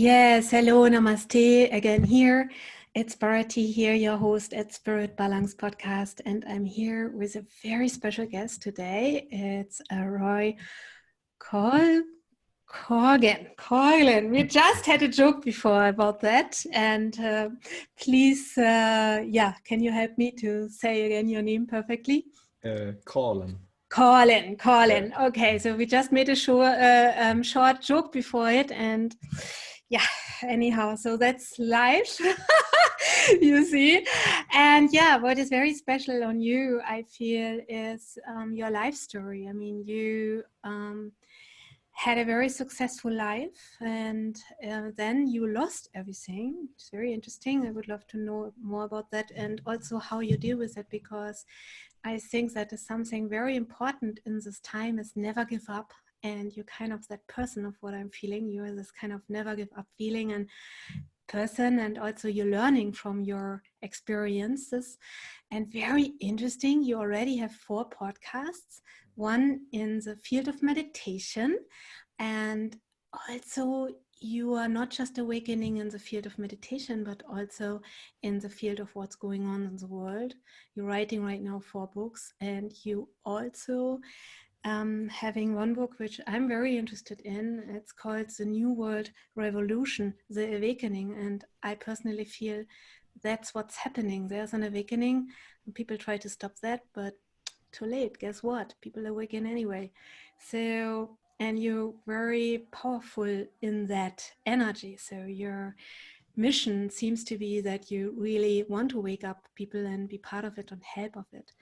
Yes, hello, namaste again here. It's Bharati here, your host at Spirit Balance Podcast, and I'm here with a very special guest today. It's Roy Coughlan. We just had a joke before about that, and please, can you help me to say again your name perfectly? Coughlan. Coughlan. Okay, so we just made a short joke before it, and yeah, anyhow, so that's life, you see. And yeah, what is very special on you, I feel, is your life story. I mean, you had a very successful life, and then you lost everything. It's very interesting. I would love to know more about that, and also how you deal with it, because I think that is something very important in this time, is never give up. And you're kind of that person of what I'm feeling. You're this kind of never give up feeling and person, and also you're learning from your experiences. And very interesting, you already have 4 podcasts, one in the field of meditation, and also you are not just awakening in the field of meditation, but also in the field of what's going on in the world. You're writing right now 4 books, and you also having one book which I'm very interested in. It's called The New World Revolution, The Awakening. And I personally feel that's what's happening. There's an awakening, and people try to stop that, but too late. Guess what? People awaken anyway. So, and you're very powerful in that energy. So your mission seems to be that you really want to wake up people and be part of it and help of it.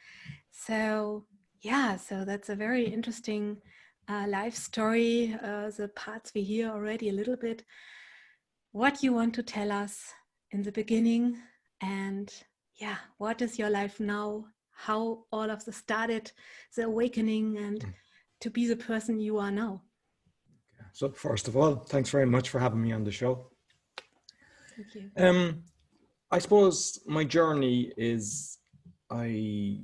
So yeah, so that's a very interesting life story. The parts we hear already a little bit. What you want to tell us in the beginning, and yeah, what is your life now? How all of this started, the awakening, and to be the person you are now. So first of all, thanks very much for having me on the show. Thank you. I suppose my journey is, I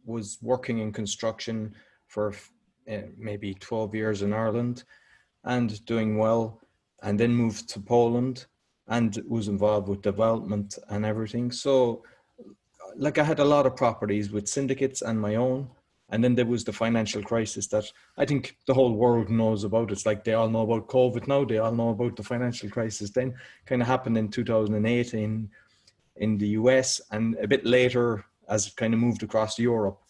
was working in construction for maybe 12 years in Ireland and doing well, and then moved to Poland and was involved with development and everything. So like I had a lot of properties with syndicates and my own. And then there was the financial crisis that I think the whole world knows about. It's like they all know about COVID now. They all know about the financial crisis then kind of happened in 2008 in the US, and a bit later as it kind of moved across Europe.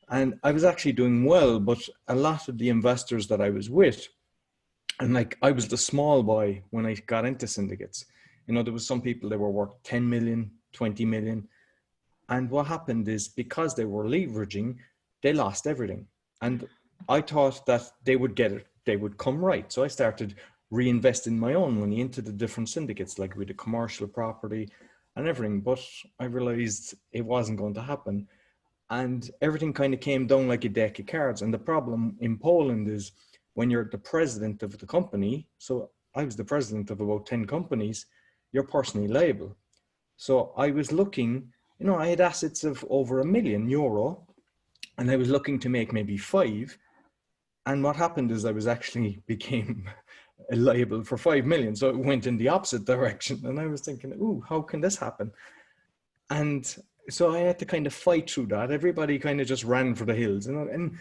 And I was actually doing well, but a lot of the investors that I was with, and like I was the small boy when I got into syndicates. You know, there was some people that were worth 10 million, 20 million. And what happened is, because they were leveraging, they lost everything. And I thought that they would get it. They would come right. So I started reinvesting my own money into the different syndicates, like with the commercial property and everything. But I realized it wasn't going to happen. And everything kind of came down like a deck of cards. And the problem in Poland is, when you're the president of the company, so I was the president of about 10 companies, you're personally liable. So I was looking, you know, I had assets of over €1 million, and I was looking to make maybe 5. And what happened is I was actually became liable for 5 million. So it went in the opposite direction. And I was thinking, ooh, how can this happen? And so I had to kind of fight through that. Everybody kind of just ran for the hills, you know, and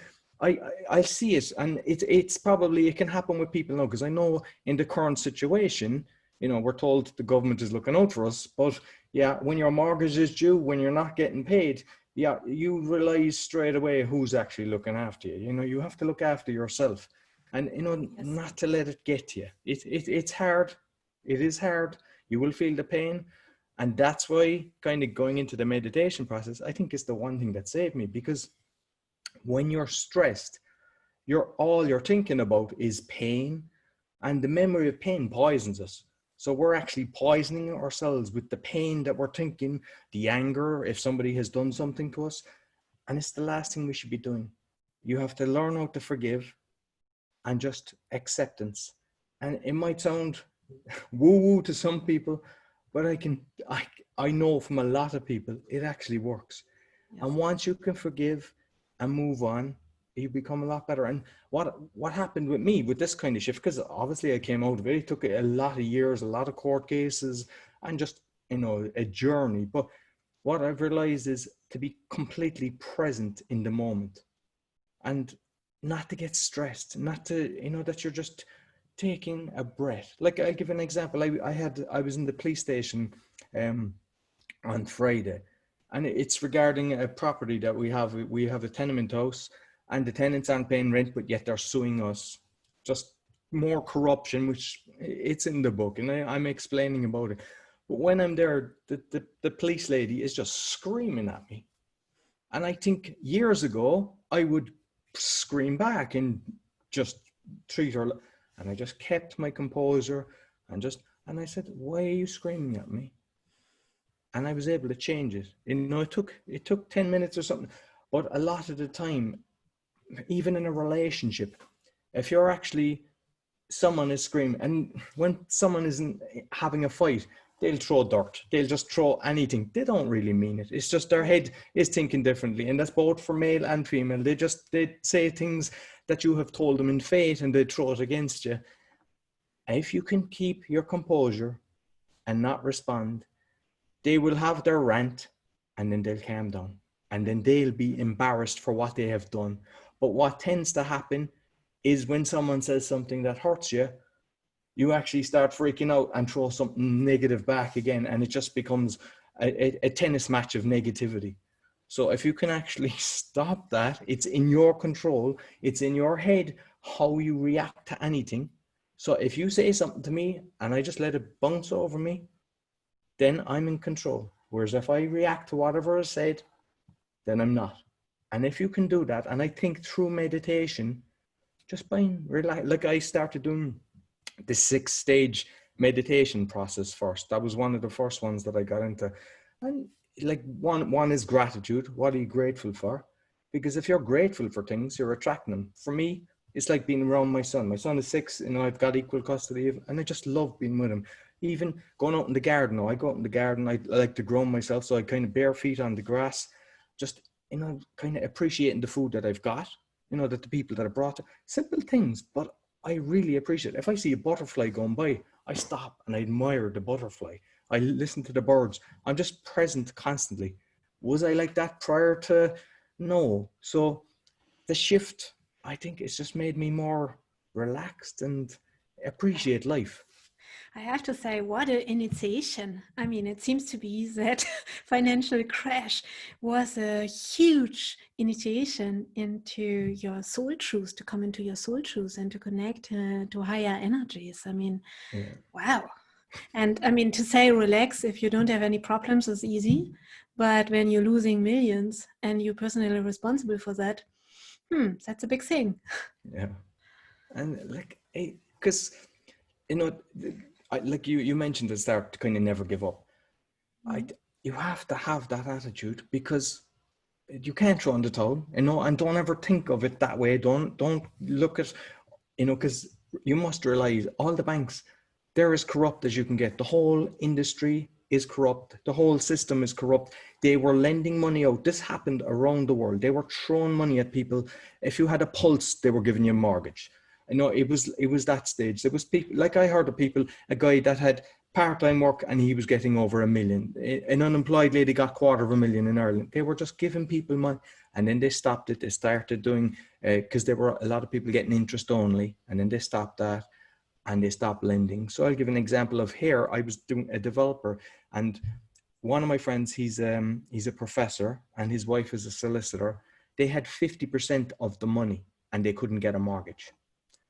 I see it. And it's probably, it can happen with people now, because I know in the current situation, you know, we're told the government is looking out for us, but yeah, when your mortgage is due, when you're not getting paid, yeah, you realize straight away who's actually looking after you. You know, you have to look after yourself, and, you know, Yes. not to let it get to you. It's hard. It is hard. You will feel the pain. And that's why kind of going into the meditation process, I think, is the one thing that saved me, because when you're stressed, all you're thinking about is pain, and the memory of pain poisons us. So we're actually poisoning ourselves with the pain that we're thinking, the anger, if somebody has done something to us. And it's the last thing we should be doing. You have to learn how to forgive and just acceptance. And it might sound woo-woo to some people, but I know from a lot of people, it actually works. Yes. And once you can forgive and move on, you become a lot better. And what happened with me with this kind of shift, because obviously I came out of it, it took a lot of years, a lot of court cases, and just, you know, a journey. But what I've realized is to be completely present in the moment, and not to get stressed, not to, you know, that you're just taking a breath. Like, I'll give an example. I was in the police station on Friday, and it's regarding a property that we have. We have a tenement house, and the tenants aren't paying rent, but yet they're suing us. Just more corruption, which it's in the book, and I'm explaining about it. But when I'm there, the police lady is just screaming at me. And I think years ago, I would scream back and just treat her. And I just kept my composure and I said, why are you screaming at me? And I was able to change it. You know, it took 10 minutes or something. But a lot of the time, even in a relationship, if you're actually, someone is screaming, and when someone isn't having a fight, they'll throw dirt. They'll just throw anything. They don't really mean it. It's just their head is thinking differently. And that's both for male and female. They say things that you have told them in fate, and they throw it against you. If you can keep your composure and not respond, they will have their rant, and then they'll calm down, and then they'll be embarrassed for what they have done. But what tends to happen is when someone says something that hurts you, you actually start freaking out and throw something negative back again, and it just becomes a tennis match of negativity. So if you can actually stop that, it's in your control. It's in your head how you react to anything. So if you say something to me and I just let it bounce over me, then I'm in control. Whereas if I react to whatever is said, then I'm not. And if you can do that, and I think through meditation, just by relax, like I started doing the 6-stage meditation process first. That was one of the first ones that I got into. And like one is gratitude. What are you grateful for? Because if you're grateful for things, you're attracting them. For me, it's like being around my son. My son is 6, you know, I've got equal custody of, and I just love being with him. Even going out in the garden. I go out in the garden. I like to grow myself, so I kind of bare feet on the grass, just, you know, kind of appreciating the food that I've got, you know, that the people that have brought it. Simple things, but I really appreciate it. If I see a butterfly going by, I stop and I admire the butterfly. I listen to the birds. I'm just present constantly. Was I like that prior to? No. So the shift, I think it's just made me more relaxed and appreciate life. I have to say, what an initiation. I mean, it seems to be that financial crash was a huge initiation into your soul truths, to come into your soul truths and to connect to higher energies. I mean, yeah. Wow. And I mean, to say relax if you don't have any problems is easy. But when you're losing millions and you're personally responsible for that, that's a big thing. Yeah. And like, because, you know, like you mentioned at the start, to kind of never give up. You have to have that attitude, because you can't throw in the towel, you know, and don't ever think of it that way. Don't look at, you know, because you must realize all the banks, they're as corrupt as you can get. The whole industry is corrupt. The whole system is corrupt. They were lending money out. This happened around the world. They were throwing money at people. If you had a pulse, they were giving you a mortgage. You know, it was that stage. There was people, like I heard of people, a guy that had part-time work and he was getting over $1 million. An unemployed lady got $250,000 in Ireland. They were just giving people money, and then they stopped it. They started doing, because there were a lot of people getting interest only, and then they stopped that and they stopped lending. So I'll give an example of here. I was doing a developer, and one of my friends, he's a professor and his wife is a solicitor. They had 50% of the money and they couldn't get a mortgage.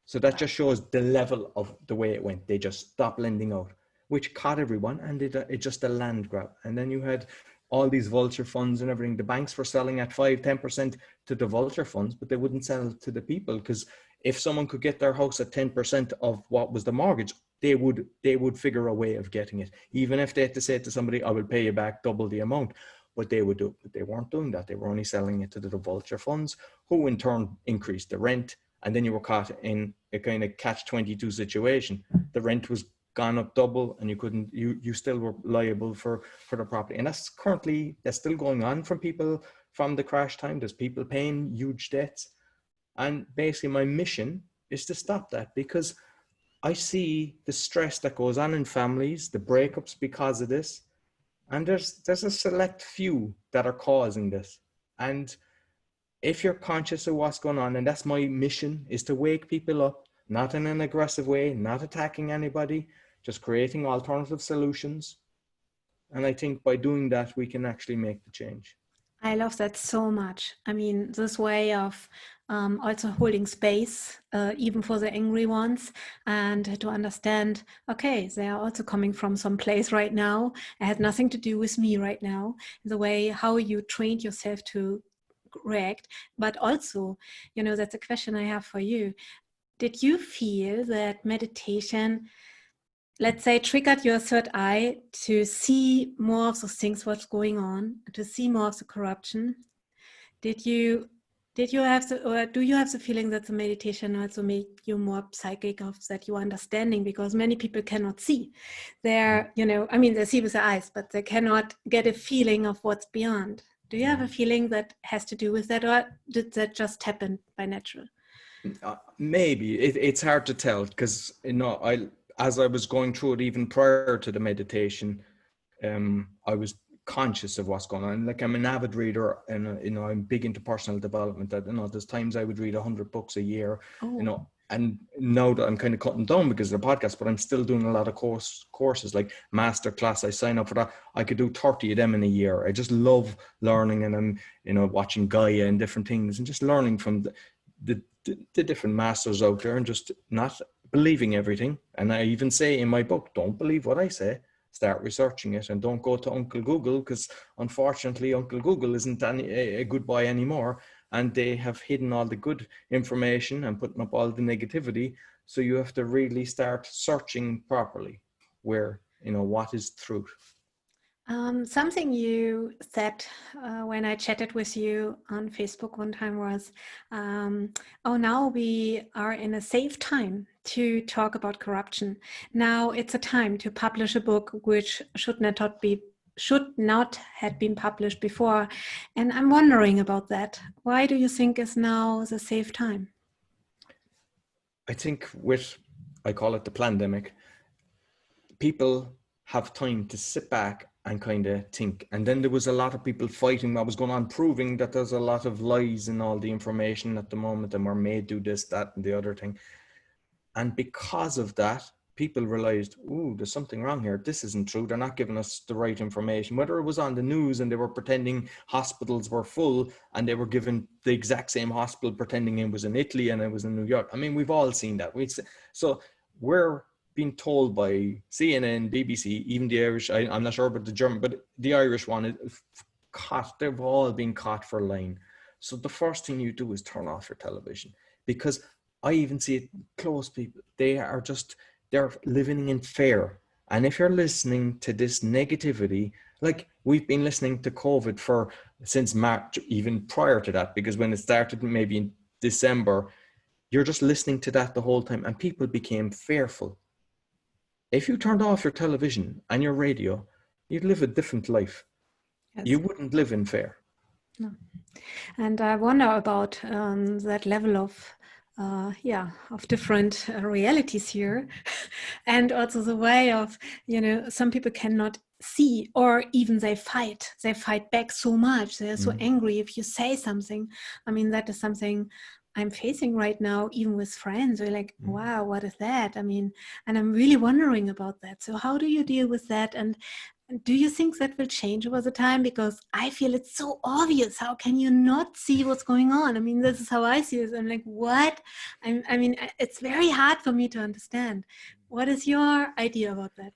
So that just shows the level of the way it went. They just stopped lending out, which caught everyone, and it just a land grab. And then you had all these vulture funds and everything. The banks were selling at 5-10% to the vulture funds, but they wouldn't sell to the people, because if someone could get their house at 10% of what was the mortgage, they would figure a way of getting it. Even if they had to say to somebody, I will pay you back double the amount, but they would do it. But they weren't doing that. They were only selling it to the vulture funds, who in turn increased the rent. And then you were caught in a kind of catch-22 situation. The rent was gone up double, and you still were liable for the property. And that's still going on from people from the crash time. There's people paying huge debts. And basically my mission is to stop that, because I see the stress that goes on in families, the breakups because of this. And there's a select few that are causing this. And if you're conscious of what's going on, and that's my mission, is to wake people up, not in an aggressive way, not attacking anybody, just creating alternative solutions. And I think by doing that, we can actually make the change. I love that so much. I mean, this way of also holding space, even for the angry ones, and to understand, okay, they are also coming from some place right now. It had nothing to do with me right now. The way how you trained yourself to react, but also, that's a question I have for you. Did you feel that meditation, let's say, triggered your third eye to see more of those things, what's going on, to see more of the corruption? Did you have or do you have the feeling that the meditation also make you more psychic, of that you are understanding? Because many people cannot see. They're, they see with their eyes, but they cannot get a feeling of what's beyond. Do you have a feeling that has to do with that, or did that just happen by natural? Maybe it's hard to tell, because as I was going through it, even prior to the meditation, I was conscious of what's going on. Like, I'm an avid reader, and I'm big into personal development. That there's times I would read 100 books a year. Oh. And now that I'm kind of cutting down because of the podcast, but I'm still doing a lot of courses like masterclass. I sign up for that. I could do 30 of them in a year. I just love learning, and I'm watching Gaia and different things, and just learning from the different masters out there, and just not believing everything. And I even say in my book, don't believe what I say, start researching it, and don't go to Uncle Google, because unfortunately Uncle Google isn't a good boy anymore, and they have hidden all the good information and putting up all the negativity. So you have to really start searching properly where, what is truth. Something you said when I chatted with you on Facebook one time was, now we are in a safe time to talk about corruption. Now it's a time to publish a book which should not have been published before. And I'm wondering about that. Why do you think is now the safe time? I think I call it the pandemic, people have time to sit back and kind of think. And then there was a lot of people fighting what was going on, proving that there's a lot of lies in all the information at the moment, and we're made do this, that, and the other thing. And because of that, people realized, ooh, there's something wrong here. This isn't true. They're not giving us the right information. Whether it was on the news and they were pretending hospitals were full, and they were given the exact same hospital pretending it was in Italy and it was in New York. I mean, we've all seen that. So we're being told by CNN, BBC, even the Irish, I'm not sure about the German, but the Irish one, they've all been caught for lying. So the first thing you do is turn off your television, because I even see it close people. They're living in fear. And if you're listening to this negativity, like we've been listening to COVID since March, even prior to that, because when it started maybe in December, you're just listening to that the whole time, and people became fearful. If you turned off your television and your radio, you'd live a different life. Yes. You wouldn't live in fear. No. And I wonder about that level of different realities here. And also the way of, some people cannot see, or even they fight back so much. They're so angry if you say something. I mean, that is something I'm facing right now, even with friends. We're like, wow, what is that? I mean, and I'm really wondering about that. So how do you deal with that? And do you think that will change over the time? Because I feel it's so obvious. How can you not see what's going on? I mean, this is how I see it. I'm like, what? I mean, it's very hard for me to understand. What is your idea about that?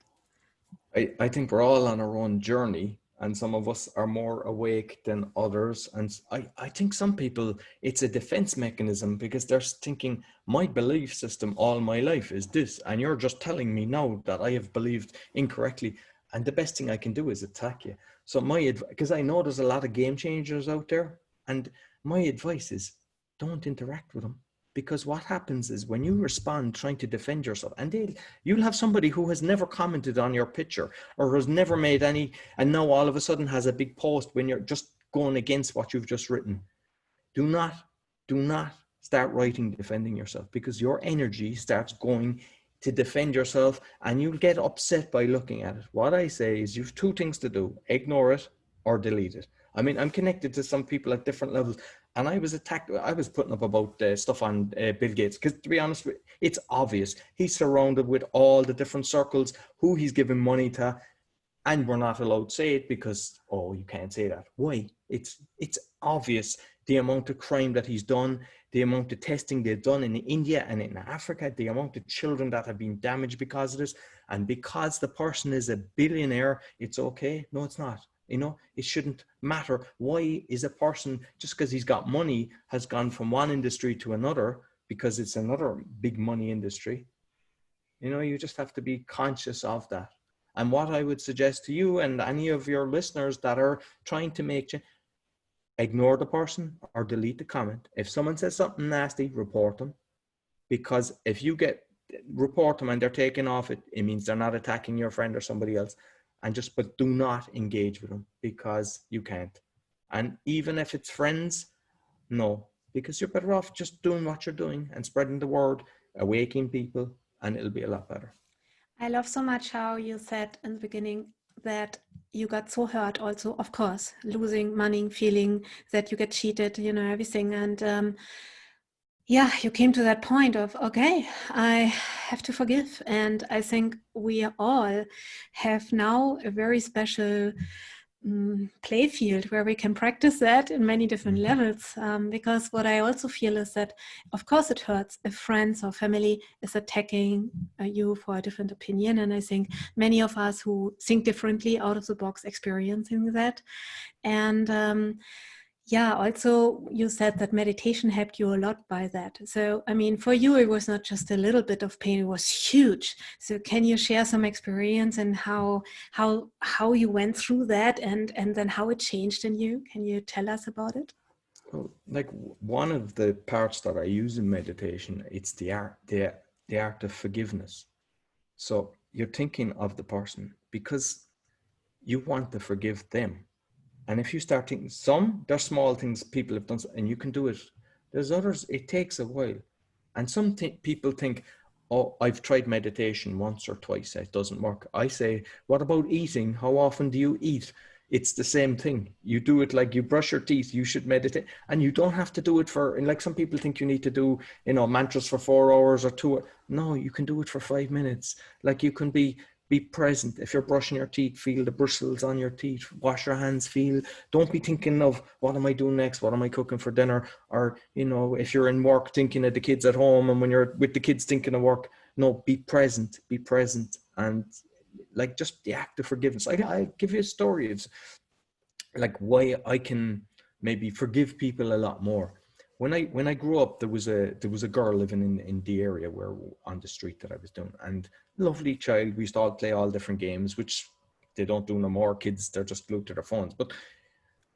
I think we're all on our own journey, and some of us are more awake than others. And I think some people, it's a defense mechanism, because they're thinking, my belief system all my life is this, and you're just telling me now that I have believed incorrectly. And the best thing I can do is attack you. So because I know there's a lot of game changers out there, and my advice is don't interact with them. Because what happens is when you respond trying to defend yourself, and you'll have somebody who has never commented on your picture or has never made any, and now all of a sudden has a big post when you're just going against what you've just written. Do not start writing defending yourself, because your energy starts going to defend yourself and you'll get upset by looking at it. What I say is you have two things to do: ignore it or delete it. I mean, I'm connected to some people at different levels, and I was attacked. I was putting up about stuff on Bill Gates, because to be honest, it's obvious he's surrounded with all the different circles who he's giving money to, and we're not allowed to say it because, oh, you can't say that. Why? It's obvious the amount of crime that he's done, the amount of testing they've done in India and in Africa, the amount of children that have been damaged because of this. And because the person is a billionaire, it's okay. No, it's not. You know, it shouldn't matter. Why is a person, just because he's got money, has gone from one industry to another because it's another big money industry? You know, you just have to be conscious of that. And what I would suggest to you and any of your listeners that are trying to make change, ignore the person or delete the comment. If someone says something nasty, report them. Because if you report them and they're taking off it, it means they're not attacking your friend or somebody else. But do not engage with them, because you can't. And even if it's friends, no, because you're better off just doing what you're doing and spreading the word, awakening people, and it'll be a lot better. I love so much how you said in the beginning that you got so hurt also, of course, losing money, feeling that you get cheated, you know, everything. And yeah, you came to that point of, okay, I have to forgive. And I think we all have now a very special play field where we can practice that in many different levels, because what I also feel is that of course it hurts if friends or family is attacking you for a different opinion, and I think many of us who think differently out of the box experiencing that. And yeah, also you said that meditation helped you a lot by that. So, I mean, for you, it was not just a little bit of pain, it was huge. So can you share some experience and how you went through that and then how it changed in you? Can you tell us about it? Well, like one of the parts that I use in meditation, it's the art of forgiveness. So you're thinking of the person because you want to forgive them. And if you start thinking, there's small things people have done and you can do it. There's others, it takes a while. And some people think, oh, I've tried meditation once or twice, it doesn't work. I say, what about eating? How often do you eat? It's the same thing. You do it like you brush your teeth, you should meditate. And you don't have to do it and like some people think you need to do, mantras for 4 hours or 2 hours. No, you can do it for 5 minutes. Like you can be present. If you're brushing your teeth, feel the bristles on your teeth, wash your hands, don't be thinking of what am I doing next? What am I cooking for dinner? Or, if you're in work thinking of the kids at home, and when you're with the kids thinking of work, no, be present. And like just the act of forgiveness. I give you a story of like why I can maybe forgive people a lot more. When I grew up, there was a girl living in the area where on the street that I was doing, and lovely child. We used to all play all different games, which they don't do no more. Kids, they're just glued to their phones.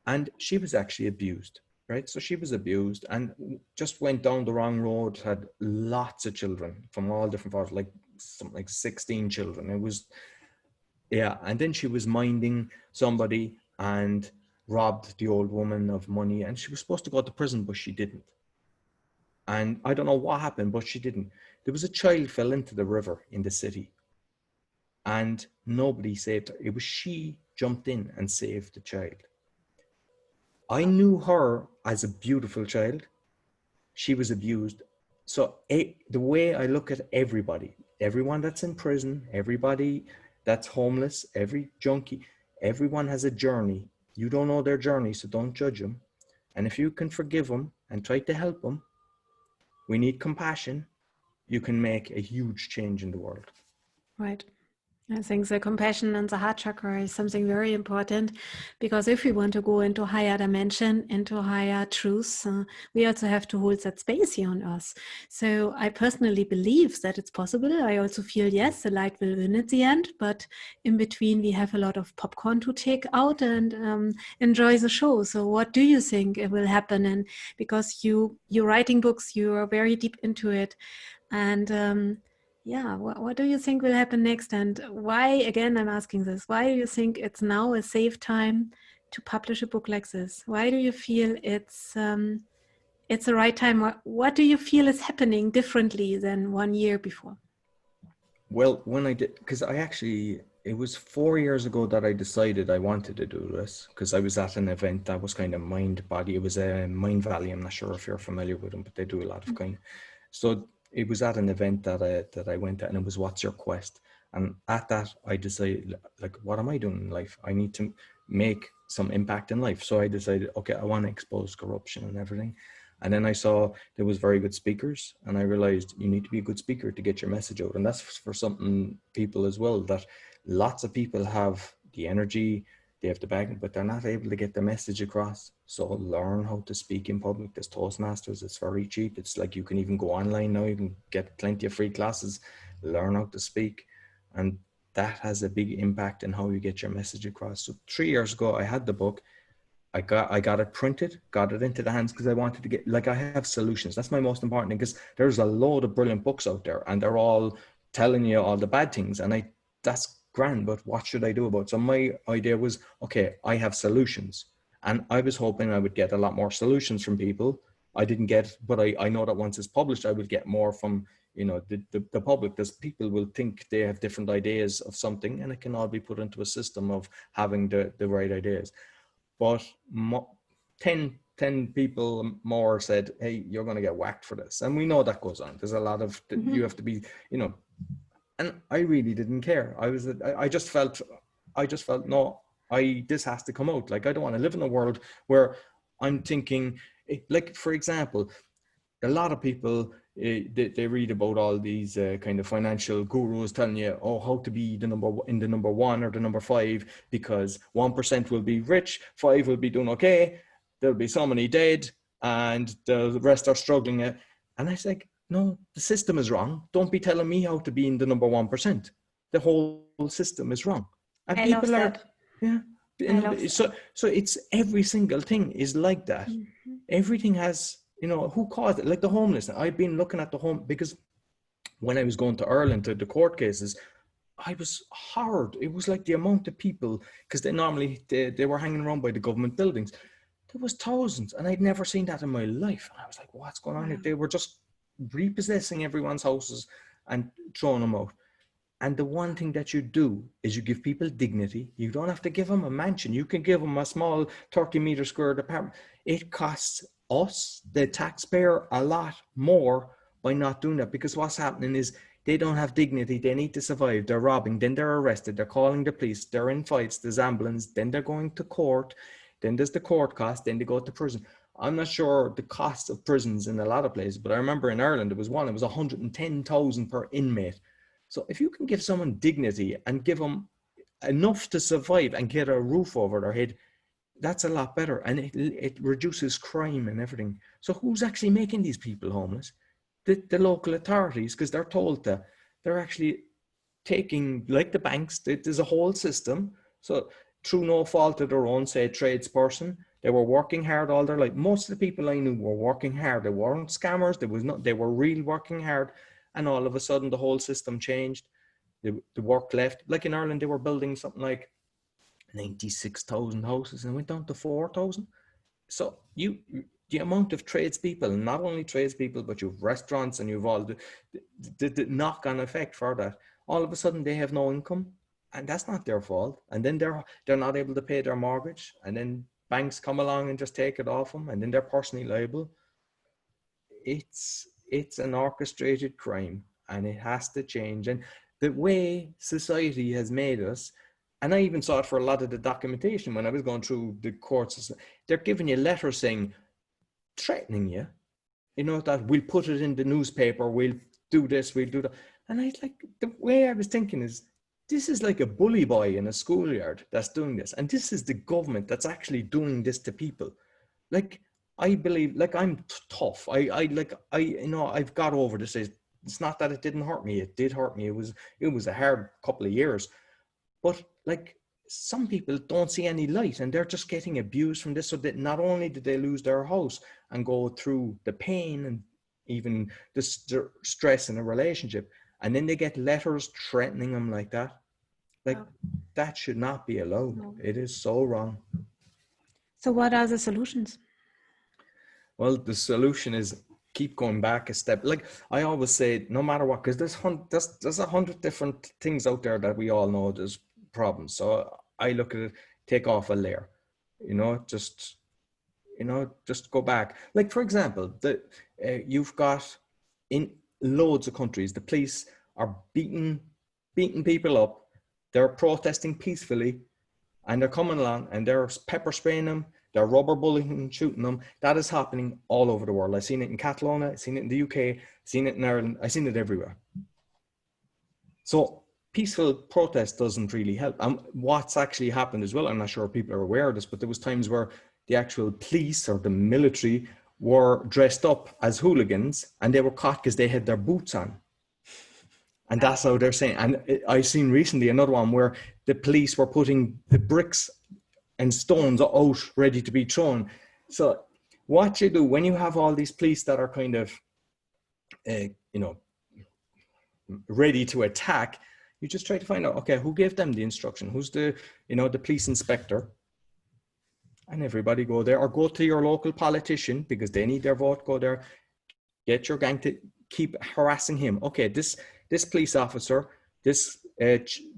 And she was actually abused, right? So she was abused and just went down the wrong road. Had lots of children from all different parts, like something like 16 children. It was, yeah. And then she was minding somebody and robbed the old woman of money, and she was supposed to go to prison, but she didn't. And I don't know what happened, but she didn't. There was a child fell into the river in the city, and nobody saved her. It was she jumped in and saved the child. I knew her as a beautiful child. She was abused. So the way I look at everyone that's in prison, everybody that's homeless, every junkie, everyone has a journey. You don't know their journey, so don't judge them. And if you can forgive them and try to help them, we need compassion. You can make a huge change in the world. Right. I think the compassion and the heart chakra is something very important, because if we want to go into higher dimension, into higher truths, we also have to hold that space here on Earth. So I personally believe that it's possible. I also feel, yes, the light will win at the end, but in between we have a lot of popcorn to take out and enjoy the show. So what do you think will happen? And because you're writing books, you are very deep into it. And yeah, what do you think will happen next? And why, again, I'm asking this, why do you think it's now a safe time to publish a book like this? Why do you feel it's it's the right time. What do you feel is happening differently than 1 year before? Well, when I did, because it was 4 years ago that I decided I wanted to do this, because I was at an event that was kind of mind body. It was a Mind Valley. I'm not sure if you're familiar with them, but they do a lot of kind. So it was at an event that I went to, and it was What's Your Quest? And at that, I decided, like, what am I doing in life? I need to make some impact in life. So I decided, okay, I want to expose corruption and everything. And then I saw there was very good speakers, and I realized you need to be a good speaker to get your message out. And that's for something people as well, that lots of people have the energy, they have the backing, but they're not able to get the message across. So learn how to speak in public. There's Toastmasters. It's very cheap. It's like you can even go online now. You can get plenty of free classes, learn how to speak. And that has a big impact in how you get your message across. So 3 years ago, I had the book. I got it printed, got it into the hands, because I wanted to get, like, I have solutions. That's my most important thing, because there's a load of brilliant books out there and they're all telling you all the bad things. And that's grand, but what should I do about it? So my idea was, okay, I have solutions. And I was hoping I would get a lot more solutions from people. I didn't get, but I know that once it's published, I would get more from, the public. There's people will think they have different ideas of something, and it can all be put into a system of having the right ideas. But 10 people more said, hey, you're going to get whacked for this. And we know that goes on. There's a lot of, you have to be, and I really didn't care. I just felt, no, this has to come out. Like, I don't want to live in a world where I'm thinking, like, for example, a lot of people, they read about all these kind of financial gurus telling you, oh, how to be the number one or the number 5, because 1% will be rich, 5 will be doing okay, there'll be so many dead, and the rest are struggling. And I was like, no, the system is wrong. Don't be telling me how to be in the number 1%. The whole system is wrong. And I people love are, that. yeah. So it's every single thing is like that. Mm-hmm. Everything has, who caused it? Like the homeless. I've been looking at the home, because when I was going to Ireland to the court cases, I was horrid. It was like the amount of people, because they were hanging around by the government buildings. There was thousands, and I'd never seen that in my life. And I was like, what's going on here? They were just repossessing everyone's houses and throwing them out. And the one thing that you do is you give people dignity. You don't have to give them a mansion. You can give them a small 30-meter square apartment. It costs us, the taxpayer, a lot more by not doing that, because what's happening is they don't have dignity. They need to survive. They're robbing. Then they're arrested. They're calling the police. They're in fights. There's ambulance. Then they're going to court. Then there's the court cost. Then they go to prison. I'm not sure the cost of prisons in a lot of places, but I remember in Ireland, it was 110,000 per inmate. So if you can give someone dignity and give them enough to survive and get a roof over their head, that's a lot better. And it reduces crime and everything. So who's actually making these people homeless? The local authorities, because they're told that. They're actually taking, like the banks, there's a whole system. So through no fault of their own, say a tradesperson, they were working hard all their life. Most of the people I knew were working hard. They weren't scammers. They were really working hard. And all of a sudden, the whole system changed. The work left. Like in Ireland, they were building something like 96,000 houses and went down to 4,000. So the amount of tradespeople, not only tradespeople, but you've restaurants and you've all the knock-on effect for that. All of a sudden, they have no income, and that's not their fault. And then they're not able to pay their mortgage, and then banks come along and just take it off them, and then they're personally liable. It's an orchestrated crime, and it has to change. And the way society has made us, and I even saw it for a lot of the documentation when I was going through the courts, they're giving you letters saying, threatening you, that we'll put it in the newspaper, we'll do this, we'll do that. And the way I was thinking is, this is like a bully boy in a schoolyard that's doing this. And this is the government that's actually doing this to people. Like, I believe, like, I'm tough. I've got over this. It's not that it didn't hurt me. It did hurt me. It was a hard couple of years. But like, some people don't see any light, and they're just getting abused from this. So that not only did they lose their house and go through the pain and even the stress in a relationship, and then they get letters threatening them like that. Like, that should not be allowed. No. It is so wrong. So what are the solutions? Well, the solution is keep going back a step. Like I always say, no matter what, because there's 100 different things out there that we all know there's problems. So I look at it, take off a layer, just go back. Like for example, you've got in loads of countries, the police are beating people up. They're protesting peacefully, and they're coming along and they're pepper spraying them. They're rubber bullying and shooting them. That is happening all over the world. I've seen it in Catalonia, I've seen it in the UK, I've seen it in Ireland, I've seen it everywhere. So peaceful protest doesn't really help. And what's actually happened as well, I'm not sure people are aware of this, but there was times where the actual police or the military were dressed up as hooligans and they were caught because they had their boots on. And that's how they're saying. And I've seen recently another one where the police were putting the bricks and stones out ready to be thrown. So what you do when you have all these police that are kind of, ready to attack, you just try to find out, okay, who gave them the instruction? Who's the police inspector? And everybody go there, or go to your local politician because they need their vote. Go there, get your gang to keep harassing him. Okay, this police officer, this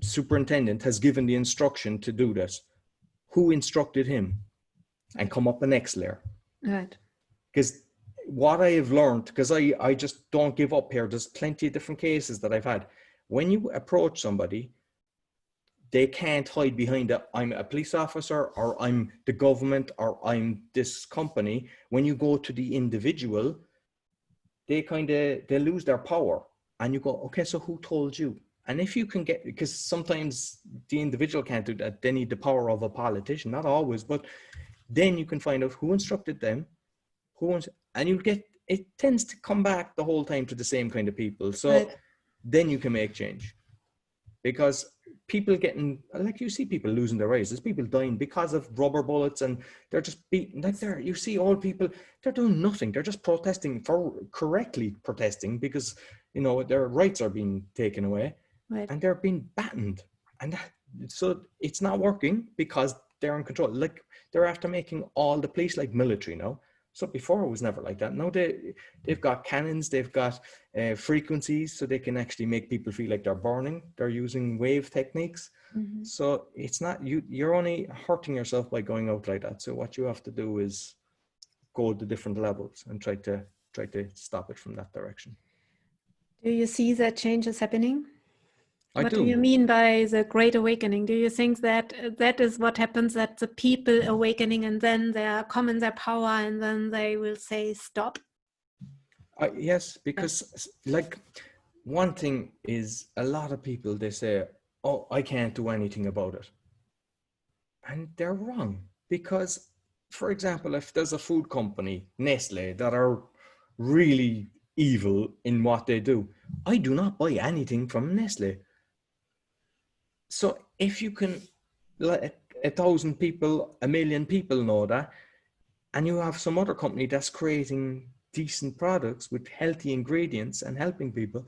superintendent has given the instruction to do this. Who instructed him? And come up the next layer. Right. Because what I have learned, because I just don't give up here. There's plenty of different cases that I've had. When you approach somebody, they can't hide behind that I'm a police officer or I'm the government or I'm this company. When you go to the individual, they lose their power. And you go, okay, so who told you? And if you can get, because sometimes the individual can't do that, they need the power of a politician, not always, but then you can find out who instructed them, and you get, it tends to come back the whole time to the same kind of people. So right. Then you can make change. Because people getting, like you see people losing their eyes, there's people dying because of rubber bullets and they're just beaten, like you see old people, they're doing nothing. They're just protesting correctly protesting because, their rights are being taken away. Right. And they're being battened. And so it's not working because they're in control. Like they're after making all the police like military now. So before it was never like that. Now they've got cannons, they've got frequencies, so they can actually make people feel like they're burning. They're using wave techniques. Mm-hmm. So it's not, you're only hurting yourself by going out like that. So what you have to do is go to different levels and try to stop it from that direction. Do you see that change is happening? What do you mean by the Great Awakening? Do you think that that is what happens, that the people awakening and then they come in their power and then they will say stop? Yes, because like one thing is a lot of people, they say, oh, I can't do anything about it. And they're wrong. Because, for example, if there's a food company, Nestle, that are really evil in what they do, I do not buy anything from Nestle. So if you can let 1,000 people, 1 million people know that, and you have some other company that's creating decent products with healthy ingredients and helping people,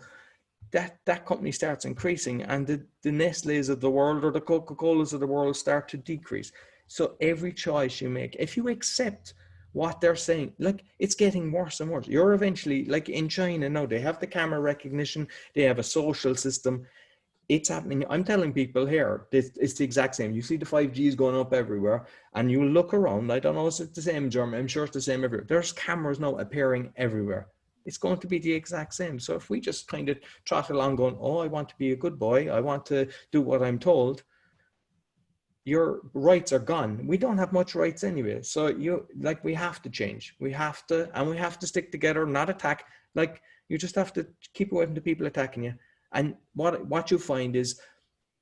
that company starts increasing, and the Nestle's of the world or the Coca-Colas of the world start to decrease. So every choice you make, if you accept what they're saying, like it's getting worse and worse. You're eventually, like in China now, they have the camera recognition, they have a social system. It's happening. I'm telling people here, it's the exact same. You see the 5Gs going up everywhere, and you look around. I don't know if it's the same in Germany. I'm sure it's the same everywhere. There's cameras now appearing everywhere. It's going to be the exact same. So if we just kind of trot along going, oh, I want to be a good boy, I want to do what I'm told, your rights are gone. We don't have much rights anyway. So we have to change. We have to stick together, not attack. Like you just have to keep away from the people attacking you. And what you find is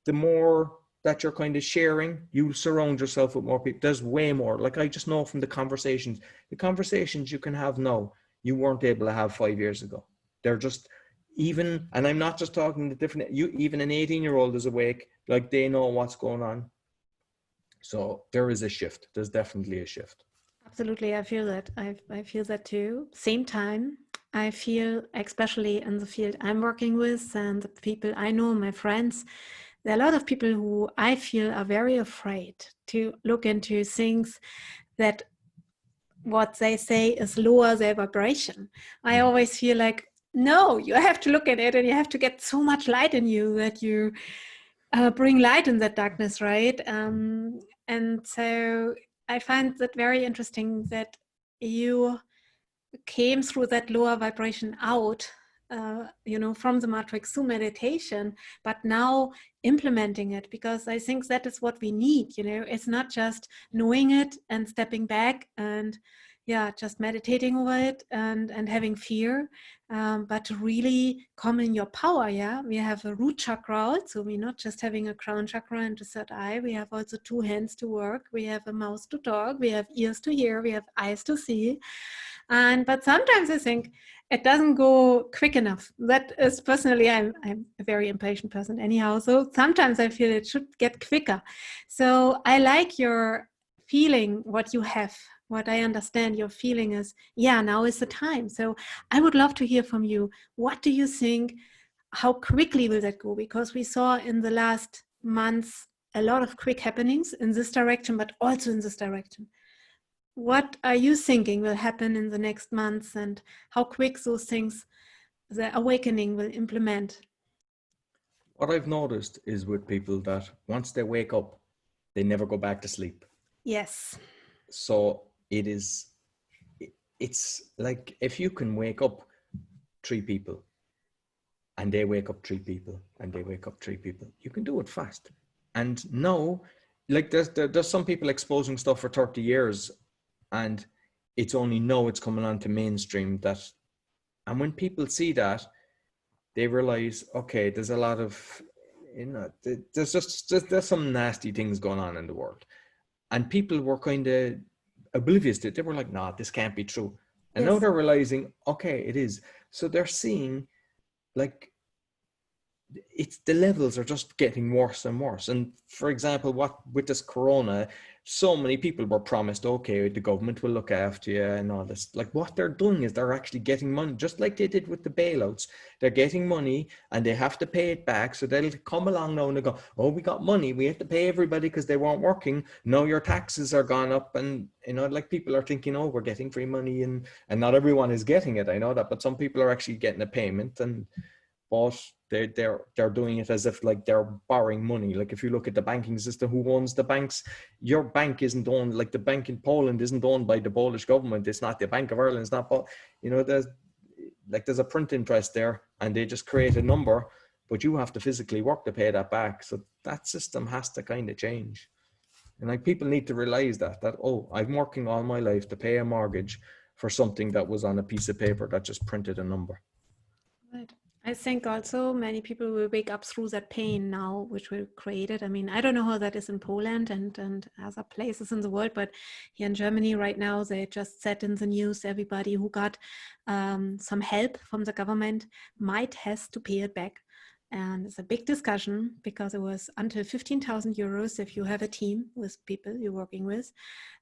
the more that you're kind of sharing, you surround yourself with more people. There's way more. Like I just know from the conversations you can have now, you weren't able to have 5 years ago. They're just even, and I'm not just talking the different, even an 18-year-old is awake, like they know what's going on. So there is a shift. There's definitely a shift. Absolutely. I feel that. I feel that too. Same time. I feel, especially in the field I'm working with and the people I know, my friends, there are a lot of people who I feel are very afraid to look into things that what they say is lower their vibration. I always feel like, no, you have to look at it and you have to get so much light in you that you bring light in that darkness, right? And so I find that very interesting that you came through that lower vibration out, from the matrix through meditation, but now implementing it, because I think that is what we need. It's not just knowing it and stepping back and just meditating over it and having fear, but to really come in your power. We have a root chakra also. We're not just having a crown chakra and a third eye. We have also two hands to work. We have a mouth to talk. We have ears to hear. We have eyes to see. But sometimes I think it doesn't go quick enough. That is, personally, I'm a very impatient person anyhow. So sometimes I feel it should get quicker. So I like your feeling, what you have. What I understand your feeling is, now is the time. So I would love to hear from you. What do you think? How quickly will that go? Because we saw in the last months a lot of quick happenings in this direction, but also in this direction. What are you thinking will happen in the next months, and how quick those things, the awakening, will implement? What I've noticed is with people that once they wake up, they never go back to sleep. Yes. So it's like if you can wake up 3 people and they wake up 3 people and they wake up 3 people, you can do it fast. And now, like there's some people exposing stuff for 30 years and it's only now it's coming on to mainstream and when people see that, they realize, okay, there's a lot of, there's some nasty things going on in the world. And people were kind of oblivious to it. They were like, nah, this can't be true. And now they're realizing, okay, it is. So they're seeing like, it's the levels are just getting worse and worse. And for example, with this corona, so many people were promised, okay, the government will look after you and all this. Like what they're doing is they're actually getting money, just like they did with the bailouts. They're getting money and they have to pay it back. So they'll come along now and they go, oh, we got money. We have to pay everybody because they weren't working. Now your taxes are gone up. And, like people are thinking, oh, we're getting free money and not everyone is getting it. I know that, but some people are actually getting a payment but they're doing it as if like they're borrowing money. Like if you look at the banking system, who owns the banks? Your bank isn't owned, like the bank in Poland isn't owned by the Polish government. It's not the Bank of Ireland. It's not, but there's a printing press there and they just create a number, but you have to physically work to pay that back. So that system has to kind of change. And like people need to realize that, oh, I'm working all my life to pay a mortgage for something that was on a piece of paper that just printed a number. Right. I think also many people will wake up through that pain now, which we created. I mean, I don't know how that is in Poland and other places in the world, but here in Germany right now, they just said in the news, everybody who got some help from the government might has to pay it back. And it's a big discussion because it was until 15,000 euros if you have a team with people you're working with,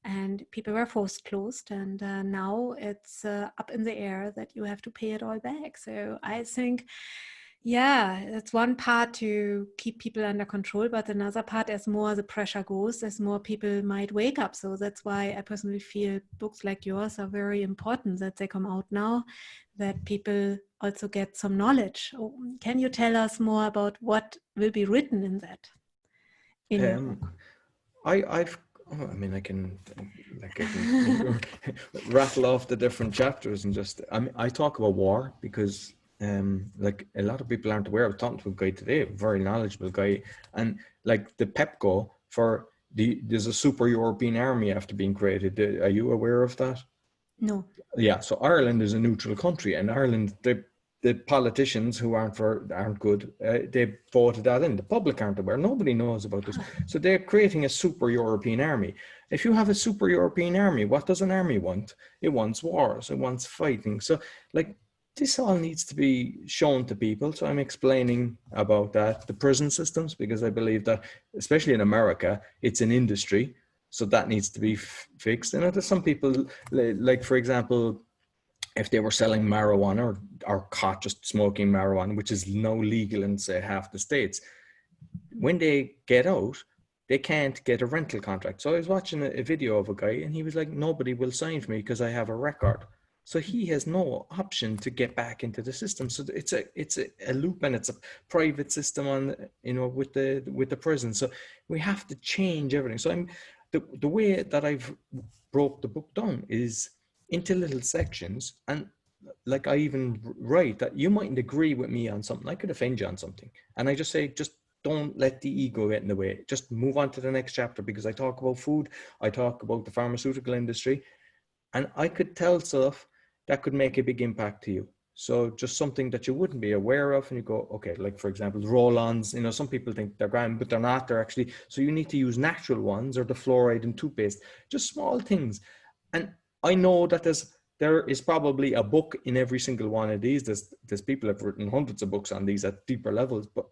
and people were forced closed. And now it's up in the air that you have to pay it all back. So I think, that's one part to keep people under control, but another part, as more the pressure goes, as more people might wake up. So that's why I personally feel books like yours are very important, that they come out now, that people also get some knowledge. Can you tell us more about what will be written in that? I can rattle off the different chapters and I talk about war because like a lot of people aren't aware. I was talking to a guy today, a very knowledgeable guy, and like the PEPCO there's a super European army after being created. Are you aware of that? No. Yeah, so Ireland is a neutral country, and Ireland, the politicians who aren't good, they voted that in. The public aren't aware. Nobody knows about this. So they're creating a super European army. If you have a super European army, what does an army want? It wants wars. It wants fighting. So like this all needs to be shown to people. So I'm explaining about that, the prison systems, because I believe that, especially in America, it's an industry. So that needs to be fixed. And there's some people, like for example, if they were selling marijuana or caught just smoking marijuana, which is now legal in say half the states, when they get out, they can't get a rental contract. So I was watching a video of a guy, and he was like, nobody will sign for me because I have a record. So he has no option to get back into the system. So it's a loop, and it's a private system on, with the prison. So we have to change everything. So the way that I've broke the book down is into little sections, and like I even write that you mightn't agree with me on something. I could offend you on something, and I just say, just don't let the ego get in the way. Just move on to the next chapter, because I talk about food, I talk about the pharmaceutical industry, and I could tell stuff that could make a big impact to you. So just something that you wouldn't be aware of, and you go, okay, like for example, roll-ons, some people think they're grand, but they're not. They're actually, so you need to use natural ones, or the fluoride in toothpaste, just small things. And I know that there is probably a book in every single one of these. There's people have written hundreds of books on these at deeper levels, but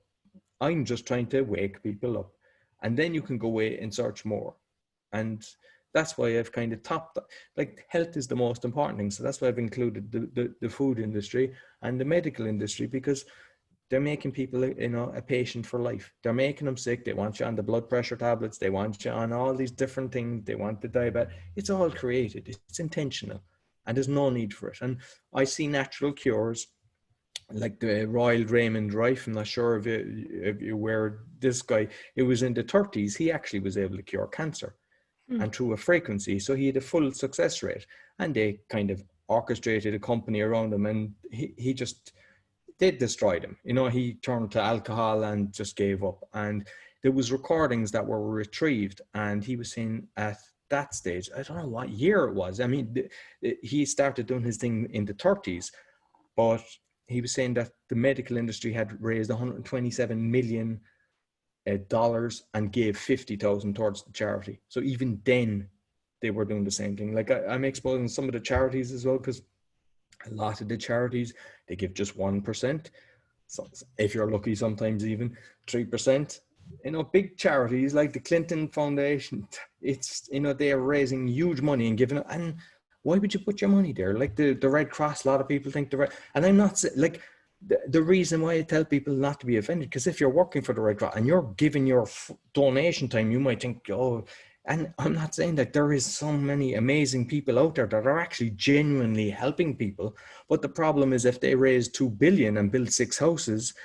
I'm just trying to wake people up. And then you can go away and search more. And that's why I've kind of topped, like health is the most important thing. So that's why I've included the food industry and the medical industry, because they're making people, a patient for life. They're making them sick. They want you on the blood pressure tablets. They want you on all these different things. They want the diabetes. It's all created. It's intentional, and there's no need for it. And I see natural cures, like the Royal Raymond Rife. I'm not sure if you were this guy. It was in the 30s. He actually was able to cure cancer, and through a frequency. So he had a full success rate, and they kind of orchestrated a company around him, and he just, they destroyed him. He turned to alcohol and just gave up. And there was recordings that were retrieved, and he was saying at that stage, I don't know what year it was. I mean, he started doing his thing in the 30s, but he was saying that the medical industry had raised $127 million and gave 50,000 towards the charity. So even then they were doing the same thing. Like I'm exposing some of the charities as well, because a lot of the charities, they give just 1%. So if you're lucky, sometimes even 3%. Big charities like the Clinton Foundation, it's, they are raising huge money and giving it. And why would you put your money there? Like the Red Cross, a lot of people think and I'm not like, the reason why I tell people not to be offended, because if you're working for the Red Cross and you're giving your donation time, you might think, oh, and I'm not saying that there is so many amazing people out there that are actually genuinely helping people. But the problem is, if they raise 2 billion and build 6 houses,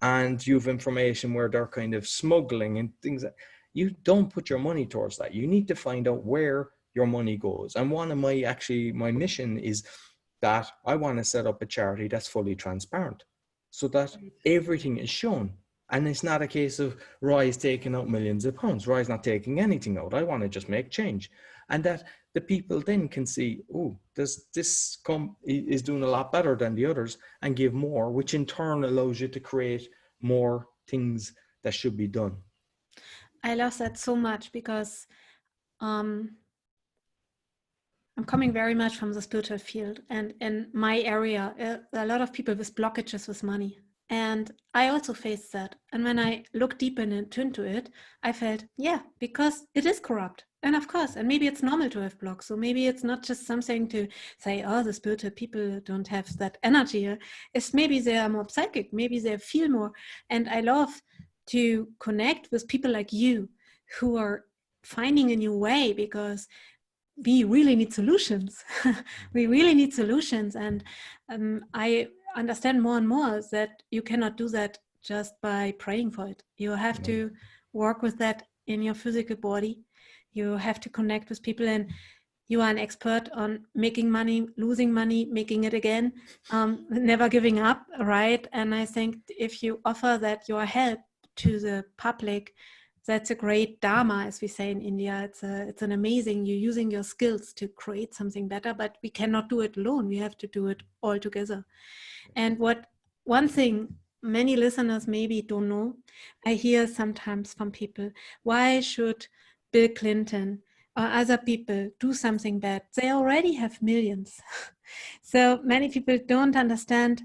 and you have information where they're kind of smuggling and things, that you don't put your money towards that. You need to find out where your money goes. And one of my mission is that I want to set up a charity that's fully transparent, so that everything is shown. And it's not a case of Roy is taking out millions of pounds. Roy's not taking anything out. I want to just make change. And that the people then can see, oh, this is doing a lot better than the others, and give more, which in turn allows you to create more things that should be done. I love that so much, because I'm coming very much from the spiritual field, and in my area, a lot of people with blockages with money. And I also faced that. And when I looked deeper into it, I felt, yeah, because it is corrupt. And of course, and maybe it's normal to have blocks. So maybe it's not just something to say, oh, the spiritual people don't have that energy. It's maybe they are more psychic, maybe they feel more. And I love to connect with people like you who are finding a new way, because we really need solutions. We really need solutions. And I understand more and more that you cannot do that just by praying for it. You have to work with that in your physical body. You have to connect with people, and you are an expert on making money, losing money, making it again, never giving up, right? And I think if you offer that your help to the public, that's a great dharma, as we say in India. It's an amazing, you're using your skills to create something better, but we cannot do it alone. We have to do it all together. And one thing many listeners maybe don't know, I hear sometimes from people, why should Bill Clinton or other people do something bad? They already have millions. So many people don't understand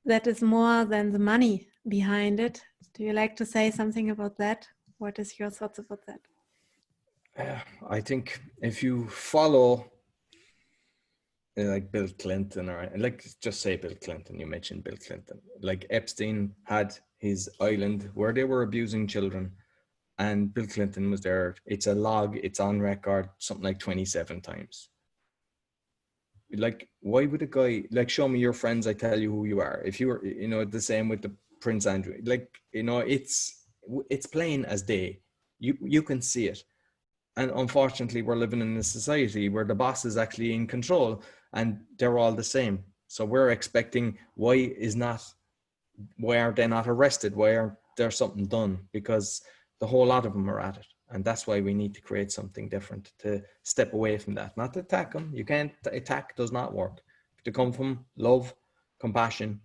that is more than the money behind it. Do you like to say something about that? What is your thoughts about that? I think if you follow like Bill Clinton, or like just say Bill Clinton, you mentioned Bill Clinton, like Epstein had his island where they were abusing children, and Bill Clinton was there. It's a log, it's on record, something like 27 times. Like, why would a guy, like, show me your friends, I tell you who you are. If you were, you know, the same with the Prince Andrew, like, you know, it's plain as day. You can see it. And unfortunately, we're living in a society where the boss is actually in control and they're all the same. So we're expecting, why aren't they not arrested? Why aren't there something done? Because the whole lot of them are at it. And that's why we need to create something different, to step away from that, not to attack them. You can't attack, does not work. To come from love, compassion,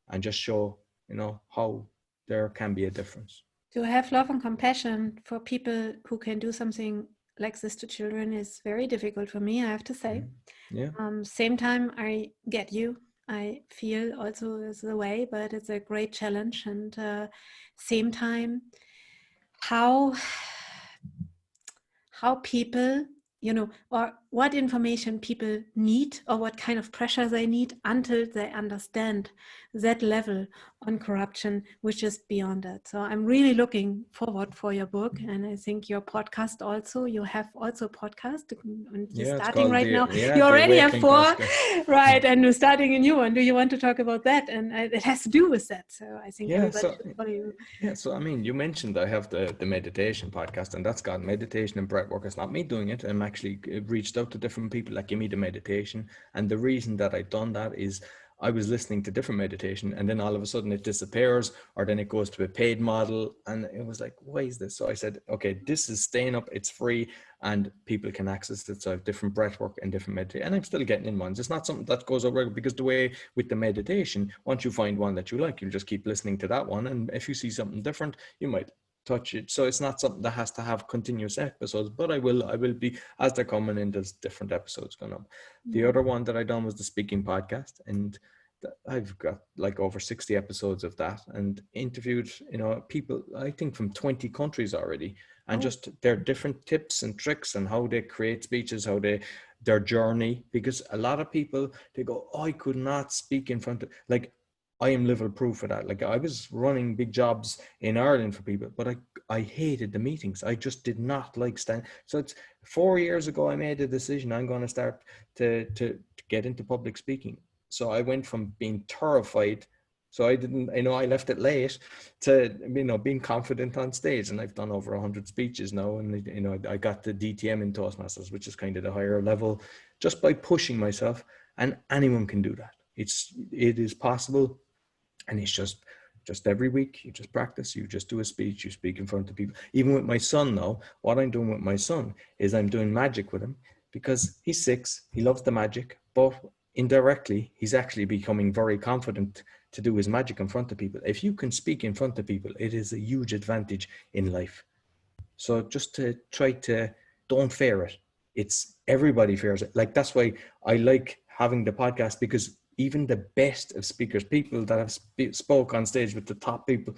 and just show, you know, how there can be a difference. To have love and compassion for people who can do something like this to children is very difficult for me, I have to say. Yeah. Same time, I get you. I feel also is the way, but it's a great challenge. And same time, how people, you know, or what information people need, or what kind of pressure they need until they understand that level on corruption, which is beyond that. So I'm really looking forward for your book, and I think your podcast also. You have also a podcast, and you're starting right now. You already have 4, podcast. Right? And you're starting a new one. Do you want to talk about that? And it has to do with that. So I think everybody should follow you. Yeah. So I mean, you mentioned I have the meditation podcast, and that's got meditation and breath work. It's not me doing it. I'm actually reached out to different people that give me the meditation. And the reason that I've done that is I was listening to different meditation, and then all of a sudden it disappears, or then it goes to a paid model. And it was like, why is this? So I said, okay, this is staying up, it's free, and people can access it. So I have different breath work and different meditation, and I'm still getting in ones. It's not something that goes over, because the way with the meditation, once you find one that you like, you'll just keep listening to that one. And if you see something different, you might touch it. So it's not something that has to have continuous episodes, but I will be, as they're coming in, there's different episodes going up. The other one that I done was the speaking podcast, and I've got like over 60 episodes of that, and interviewed, you know, people, I think from 20 countries already, and just their different tips and tricks and how they create speeches, how their journey. Because a lot of people, they go, oh, I could not speak in front of, like, I am living proof of that. Like, I was running big jobs in Ireland for people, but I hated the meetings. I just did not like stand. So it's 4 years ago, I made a decision. I'm going to start to get into public speaking. So I went from being terrified. So I didn't, you know, I left it late, to, you know, being confident on stage. And I've done over 100 speeches now. And, you know, I got the DTM in Toastmasters, which is kind of the higher level, just by pushing myself. And anyone can do that. It is possible. And it's just every week, you just practice, you just do a speech, you speak in front of people. Even with my son now, what I'm doing with my son is I'm doing magic with him, because he's 6, he loves the magic, but indirectly, he's actually becoming very confident to do his magic in front of people. If you can speak in front of people, it is a huge advantage in life. So just to try to, don't fear it. It's, everybody fears it. Like, that's why I like having the podcast, because even the best of speakers, people that have spoke on stage with the top people,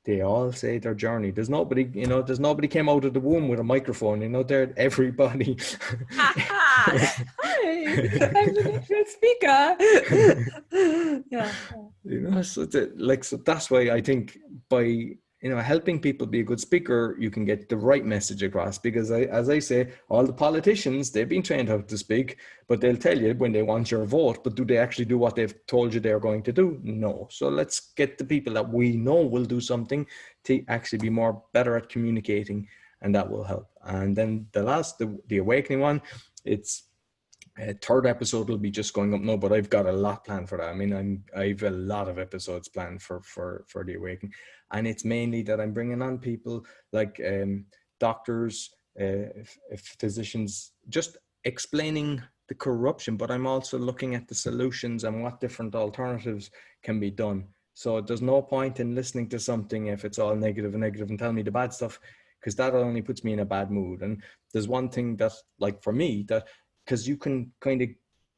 they all say their journey. There's nobody, you know, came out of the womb with a microphone, you know, they're everybody. Hi, I'm an actual speaker. Yeah. You know, so that's why I think by, you know, helping people be a good speaker, you can get the right message across. Because as I say, all the politicians, they've been trained how to speak, but they'll tell you when they want your vote, but do they actually do what they've told you they're going to do? No. So let's get the people that we know will do something to actually be better at communicating, and that will help. And then the awakening one, it's third episode will be just going up now, but I've got a lot planned for that. I mean, I've a lot of episodes planned for the awakening, and it's mainly that I'm bringing on people like doctors, physicians, just explaining the corruption, but I'm also looking at the solutions and what different alternatives can be done. So there's no point in listening to something if it's all negative and tell me the bad stuff, because that only puts me in a bad mood. And there's one thing that, like, for me, that, because you can kind of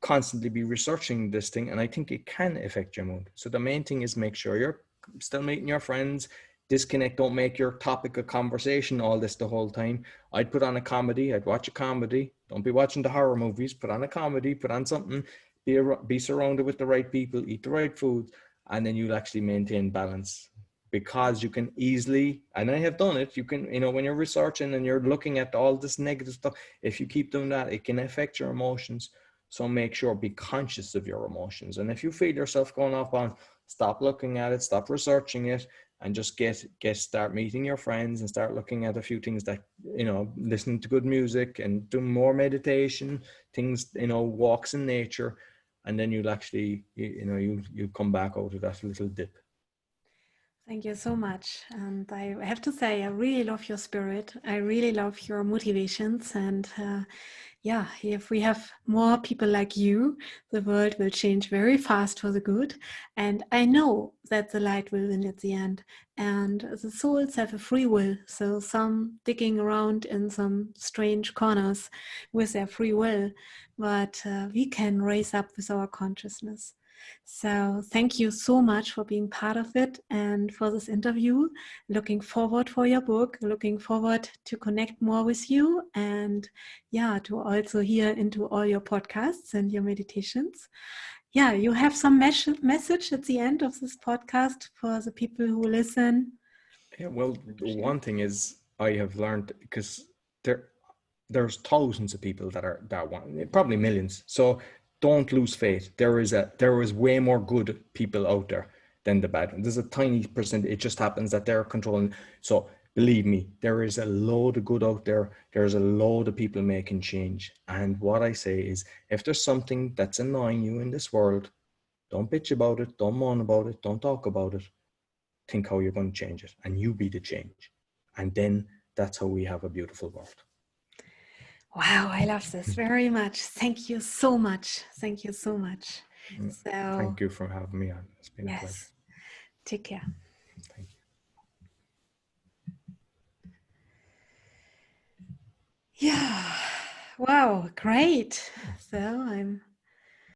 constantly be researching this thing, and I think it can affect your mood. So the main thing is make sure you're still meeting your friends, disconnect, don't make your topic a conversation all this the whole time. I'd put on a comedy, I'd watch a comedy, don't be watching the horror movies, put on a comedy, put on something, be surrounded with the right people, eat the right food, and then you'll actually maintain balance. because you can easily, and I have done it, you can, you know, when you're researching and you're looking at all this negative stuff, if you keep doing that, it can affect your emotions. So make sure, be conscious of your emotions. And if you feel yourself going off on, stop looking at it, stop researching it, and just start meeting your friends and start looking at a few things that, you know, listening to good music and doing more meditation, things, you know, walks in nature. And then you'll actually, you know, you come back out of that little dip. Thank you so much. And I have to say, I really love your spirit. I really love your motivations. And yeah, if we have more people like you, the world will change very fast for the good. And I know that the light will win at the end. And the souls have a free will. So some digging around in some strange corners with their free will. But we can raise up with our consciousness. So thank you so much for being part of it and for this interview. Looking forward for your book, looking forward to connect more with you, and yeah, to also hear into all your podcasts and your meditations. Yeah, you have some message at the end of this podcast for the people who listen. Yeah, well, one thing is I have learned, because there's thousands of people that want, probably millions. So don't lose faith. There is way more good people out there than the bad. There's a tiny percent. It just happens that they're controlling. So believe me, there is a load of good out there. There's a load of people making change. And what I say is, if there's something that's annoying you in this world, don't bitch about it. Don't moan about it. Don't talk about it. Think how you're going to change it, and you be the change. And then that's how we have a beautiful world. Wow, I love this very much. Thank you so much. Thank you so much. So thank you for having me on. It's been a pleasure. Take care. Thank you. Yeah. Wow, great. So I'm